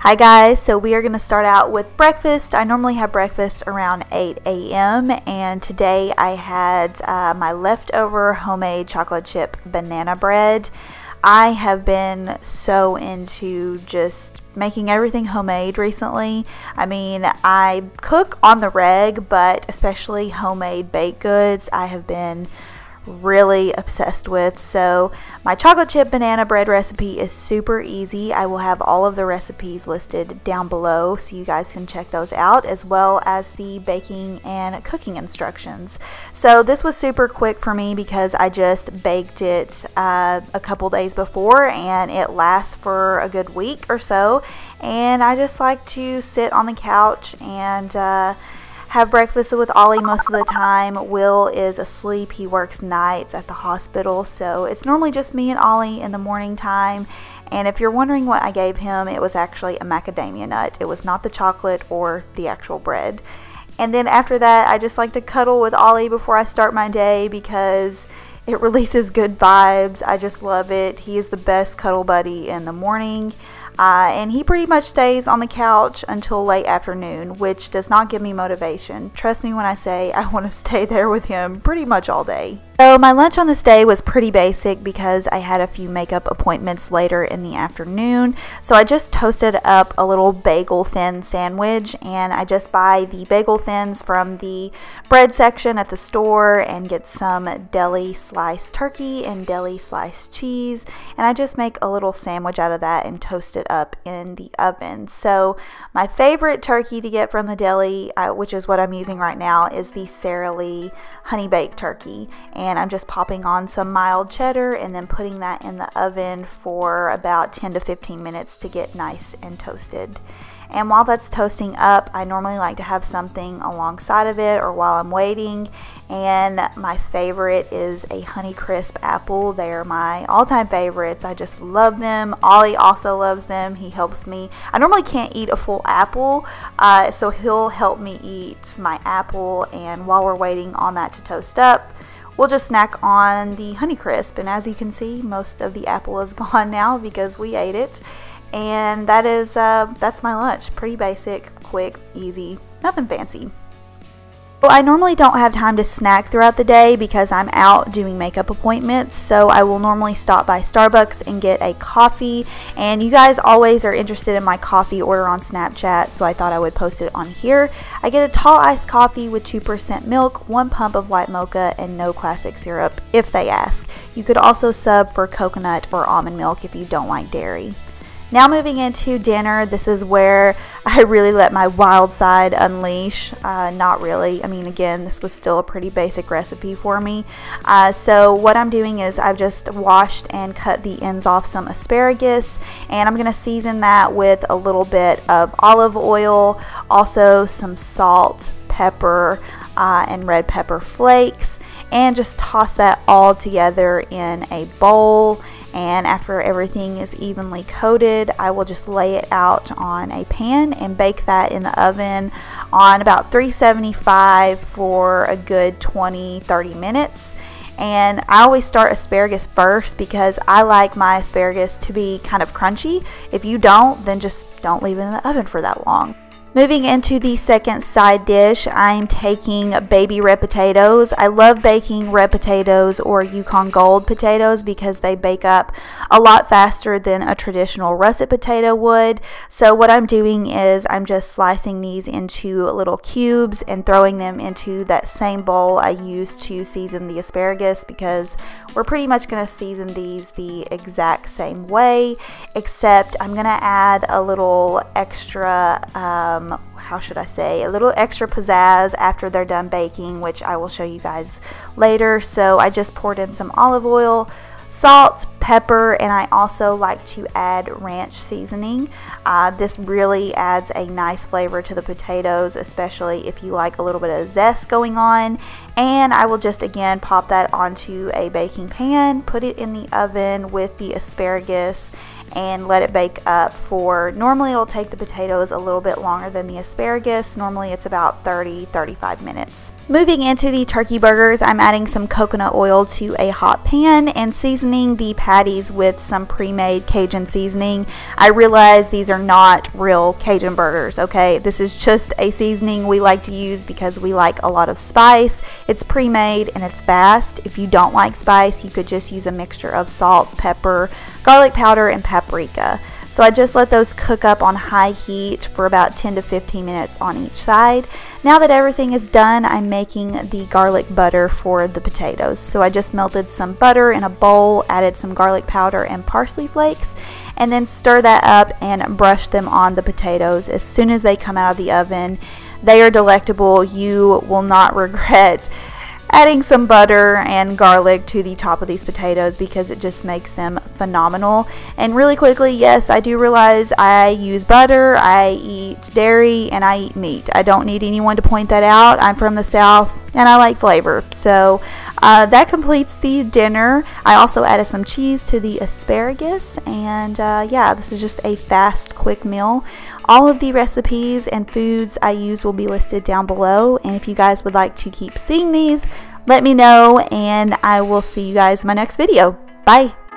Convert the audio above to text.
Hi guys, so we are going to start out with breakfast. I normally have breakfast around 8 a.m. and today I had my leftover homemade chocolate chip banana bread. I have been so into just making everything homemade recently. I mean, I cook on the reg, but especially homemade baked goods I have been really obsessed with. So my chocolate chip banana bread recipe is super easy. I will have all of the recipes listed down below so you guys can check those out, as well as the baking and cooking instructions. So this was super quick for me because I just baked it a couple days before and it lasts for a good week or so, and I just like to sit on the couch and have breakfast with Ollie most of the time. Will is asleep. He works nights at the hospital, so it's normally just me and Ollie in the morning time. And if you're wondering what I gave him, it was actually a macadamia nut. It was not the chocolate or the actual bread. And then after that, I just like to cuddle with Ollie before I start my day because it releases good vibes. I just love it. He is the best cuddle buddy in the morning. And he pretty much stays on the couch until late afternoon, which does not give me motivation. Trust me when I say I want to stay there with him pretty much all day. So my lunch on this day was pretty basic because I had a few makeup appointments later in the afternoon. So I just toasted up a little bagel thin sandwich, and I just buy the bagel thins from the bread section at the store and get some deli sliced turkey and deli sliced cheese, and I just make a little sandwich out of that and toast it up in the oven. So my favorite turkey to get from the deli, which is what I'm using right now, is the Sara Lee honey baked turkey, and I'm just popping on some mild cheddar and then putting that in the oven for about 10 to 15 minutes to get nice and toasted. And while that's toasting up, I normally like to have something alongside of it or while I'm waiting, and my favorite is a Honeycrisp apple. They are my all-time favorites. I just love them. Ollie also loves them. He helps me. I normally can't eat a full apple, so he'll help me eat my apple, and while we're waiting on that to toast up, we'll just snack on the Honeycrisp. And as you can see, most of the apple is gone now because we ate it. And that is that's my lunch. Pretty basic, quick, easy, nothing fancy. Well, I normally don't have time to snack throughout the day because I'm out doing makeup appointments, so I will normally stop by Starbucks and get a coffee. And you guys always are interested in my coffee order on Snapchat, so I thought I would post it on here. I get a tall iced coffee with 2% milk, 1 pump of white mocha, and no classic syrup if they ask. You could also sub for coconut or almond milk if you don't like dairy. Now moving into dinner, this is where I really let my wild side unleash. Not really. I mean, again, this was still a pretty basic recipe for me. So what I'm doing is I've just washed and cut the ends off some asparagus, and I'm going to season that with a little bit of olive oil, also some salt, pepper, and red pepper flakes, and just toss that all together in a bowl. And after everything is evenly coated, I will just lay it out on a pan and bake that in the oven on about 375 for a good 20-30 minutes. And I always start asparagus first because I like my asparagus to be kind of crunchy. If you don't, then just don't leave it in the oven for that long. Moving into the second side dish, I'm taking baby red potatoes. I love baking red potatoes or Yukon Gold potatoes because they bake up a lot faster than a traditional russet potato would. So what I'm doing is I'm just slicing these into little cubes and throwing them into that same bowl I used to season the asparagus, because we're pretty much going to season these the exact same way, except I'm going to add a little extra how should I say, a little extra pizzazz after they're done baking, which I will show you guys later. So I just poured in some olive oil, salt, pepper, and I also like to add ranch seasoning. This really adds a nice flavor to the potatoes, especially if you like a little bit of zest going on. And I will just again pop that onto a baking pan, put it in the oven with the asparagus, and let it bake up for, normally it'll take the potatoes a little bit longer than the asparagus. Normally it's about 30-35 minutes. Moving into the turkey burgers, I'm adding some coconut oil to a hot pan and seasoning the patties with some pre-made Cajun seasoning. I realize these are not real Cajun burgers, okay? This is just a seasoning we like to use because we like a lot of spice. It's pre-made and it's fast. If you don't like spice, you could just use a mixture of salt, pepper, garlic powder, and paprika. So I just let those cook up on high heat for about 10 to 15 minutes on each side. Now that everything is done, I'm making the garlic butter for the potatoes. So I just melted some butter in a bowl, added some garlic powder and parsley flakes, and then stir that up and brush them on the potatoes. As soon as they come out of the oven, they are delectable. You will not regret adding some butter and garlic to the top of these potatoes because it just makes them phenomenal. And really quickly, yes, I do realize I use butter, I eat dairy, and I eat meat. I don't need anyone to point that out. I'm from the South and I like flavor. So that completes the dinner. I also added some cheese to the asparagus, and yeah, this is just a fast, quick meal. All of the recipes and foods I use will be listed down below, and if you guys would like to keep seeing these, let me know, and I will see you guys in my next video. Bye!